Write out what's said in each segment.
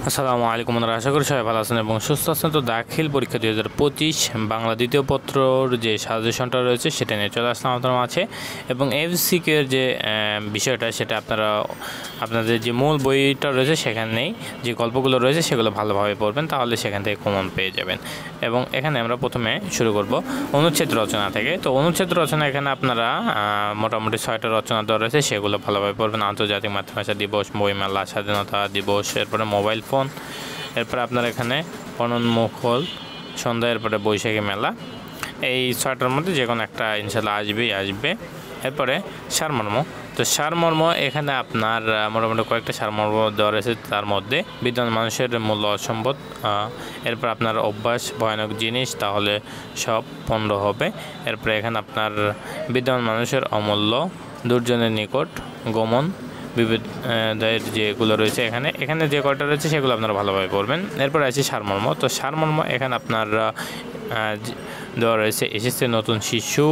আসসালামু আলাইকুম, বন্ধুরা। আশা করি সবাই ভালো আছেন এবং সুস্থ আছেন। তো দাখিল পরীক্ষা 2025 বাংলা দ্বিতীয় পত্রর যে সাজেশনটা রয়েছে সেটা নিয়ে চলে আসলাম আপনার মাঝে। এবং এমসিকিউ এর যে বিষয়টা সেটা আপনাদের যে মূল বইটা রয়েছে সেখানেই যে গল্পগুলো রয়েছে সেগুলো ভালোভাবে পড়বেন, তাহলে সেখান থেকে কমন পেয়ে যাবেন। এবং এখানে আমরা প্রথমে শুরু করব অনুচ্ছেদ রচনা থেকে। তো অনুচ্ছেদ রচনা এখানে আপনারা মোটামুটি 6টা রচনা দেওয়া রয়েছে, সেগুলো ভালোভাবে পড়বেন। আন্তর্জাতিক মাতৃভাষা দিবস, বইমেলা, স্বাধীনতা দিবস, এরপরে মোবাইল ফোন, এরপরে আপনার এখানে অনন্মুখল সন্ধ্যা, এরপরে বৈশাখী মেলা। এই 6টার মধ্যে যে কোনো একটা ইনশাল্লাহ আসবে। এরপরে সারমর্ম। তো সারমর্ম এখানে আপনার মোটামুটি কয়েকটা সারমর্ম দেওয়া রয়েছে, তার মধ্যে বিদ্যমান মানুষের মূল্য অসম্পদ, এরপর আপনার অভ্যাস ভয়ানক জিনিস, তাহলে সব পণ্ড হবে। এরপরে এখানে আপনার বিদ্যমান মানুষের অমূল্য, দুর্জনের নিকট গমন, বিবেদের যেগুলো রয়েছে এখানে যে কয়টা রয়েছে সেগুলো আপনারা ভালোভাবে পড়বেন। এরপর আছে সারমর্ম। তো সারমর্ম এখানে আপনার দেওয়া রয়েছে এসেছে নতুন শিশু,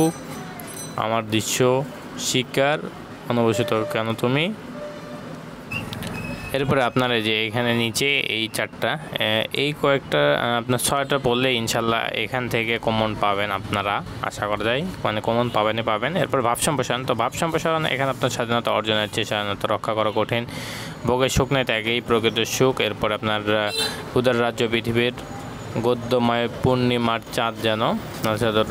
আমার দৃশ্য, শিকার, অনবসত কেন তুমি। এরপরে আপনারা যে এখানে নিচে এই 4টা এই কয়েকটা আপনার 6টা পড়লে ইনশাল্লাহ এখান থেকে কমন পাবেন আপনারা, আশা করা যায়, মানে কমন পাবেন। এরপর ভাব সম্প্রসারণ। তো ভাব সম্প্রসারণ এখানে আপনার স্বাধীনতা অর্জনের চেয়ে স্বাধীনতা রক্ষা করা কঠিন, ভোগের সুখ নেই ত্যাগেই প্রকৃত সুখ। এরপর আপনার ক্ষুধার রাজ্য পৃথিবীর, গদ্যময় পূর্ণিমার চাঁদ যেন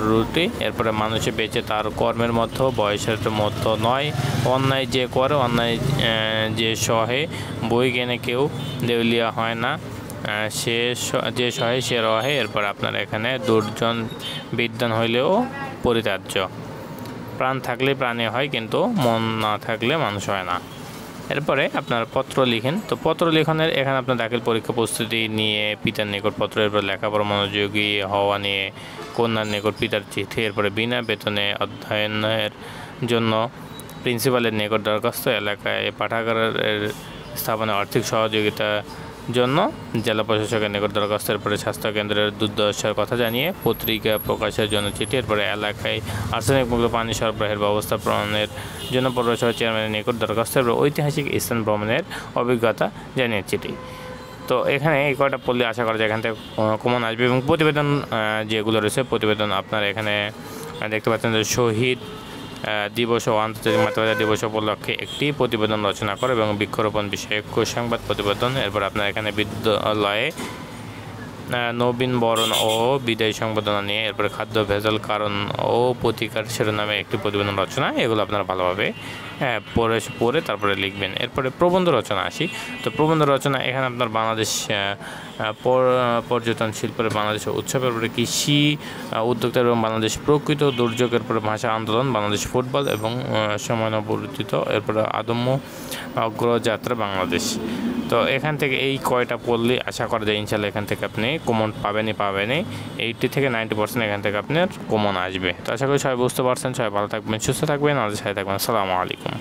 রুটি। এরপরে মানুষে বেঁচে তার কর্মের মতো, বয়সের মতো নয়, অন্যায় যে করে অন্যায় যে সহে, বই কেনে কেউ দেউলিয়া হয় না, সে যে সহে সে রহে। এরপর আপনার এখানে দুর্জন বিদ্বান হইলেও পরিত্যাজ্য, প্রাণ থাকলে প্রাণী হয় কিন্তু মন না থাকলে মানুষ হয় না। এরপরে আপনার পত্র লিখেন। তো পত্র লিখনের এখানে আপনার দাখিল পরীক্ষা প্রস্তুতি নিয়ে পিতার নিকট পত্র, এরপর লেখাপড়া মনোযোগী হওয়া নিয়ে কন্যার নিকট পিতার চিঠি, এরপরে বিনা বেতনে অধ্যয়নের জন্য প্রিন্সিপালের নিকট দরখাস্ত, এলাকায় পাঠাগারের স্থাপনে আর্থিক সহযোগিতা জন্য জেলা প্রশাসকের নিকট দরখাস্ত, এরপরে স্বাস্থ্যকেন্দ্রের দুর্দশার কথা জানিয়ে পত্রিকা প্রকাশের জন্য চিঠি, এরপরে এলাকায় আর্সেনিকমুক্ত পানি সরবরাহের ব্যবস্থা প্রণয়নের জন্য পৌরসভা চেয়ারম্যানের নিকট দরখাস্ত, এরপর ঐতিহাসিক স্থান ভ্রমণের অভিজ্ঞতা জানিয়ে চিঠি। তো এখানে এই কয়টা পড়লে আশা করা যায় এখান থেকে কমন আসবে। এবং প্রতিবেদন যেগুলো রয়েছে প্রতিবেদন আপনার এখানে দেখতে পাচ্ছেন যে শহীদ দিবস ও আন্তর্জাতিক মাতৃভাষা দিবস উপলক্ষে একটি প্রতিবেদন রচনা করে এবং বৃক্ষরোপণ বিষয়ক সংবাদ প্রতিবেদন। এরপর আপনার এখানে বিদ্যালয়ে নবীন বরণ ও বিদায় সংবর্ধনা নিয়ে, এরপরে খাদ্য ভেজাল কারণ ও প্রতিকার শিরোনামে একটি প্রতিবেদন রচনা। এগুলো আপনারা ভালোভাবে পড়ে তারপরে লিখবেন। এরপরে প্রবন্ধ রচনা আসি। তো প্রবন্ধ রচনা এখানে আপনার বাংলাদেশ পর্যটন শিল্পের, বাংলাদেশের উৎসবের উপরে, কৃষি উদ্যোক্তা এবং বাংলাদেশ প্রকৃত দুর্যোগের পরে, ভাষা আন্দোলন, বাংলাদেশ ফুটবল এবং সময়ানুবর্তিত, এরপরে আদম্য অগ্রযাত্রা বাংলাদেশ। তো এখান থেকে এই কয়টা পড়লে আশা করা যায় ইনশাল্লাহ এখান থেকে আপনি কমন পাবেনই 80 থেকে 90% এখান থেকে আপনার কমন আসবে। তো আশা করি সবাই বুঝতে পারছেন। সবাই ভালো থাকবেন, সুস্থ থাকবেন, আমাদের সাথে থাকবেন। আসসালামু আলাইকুম।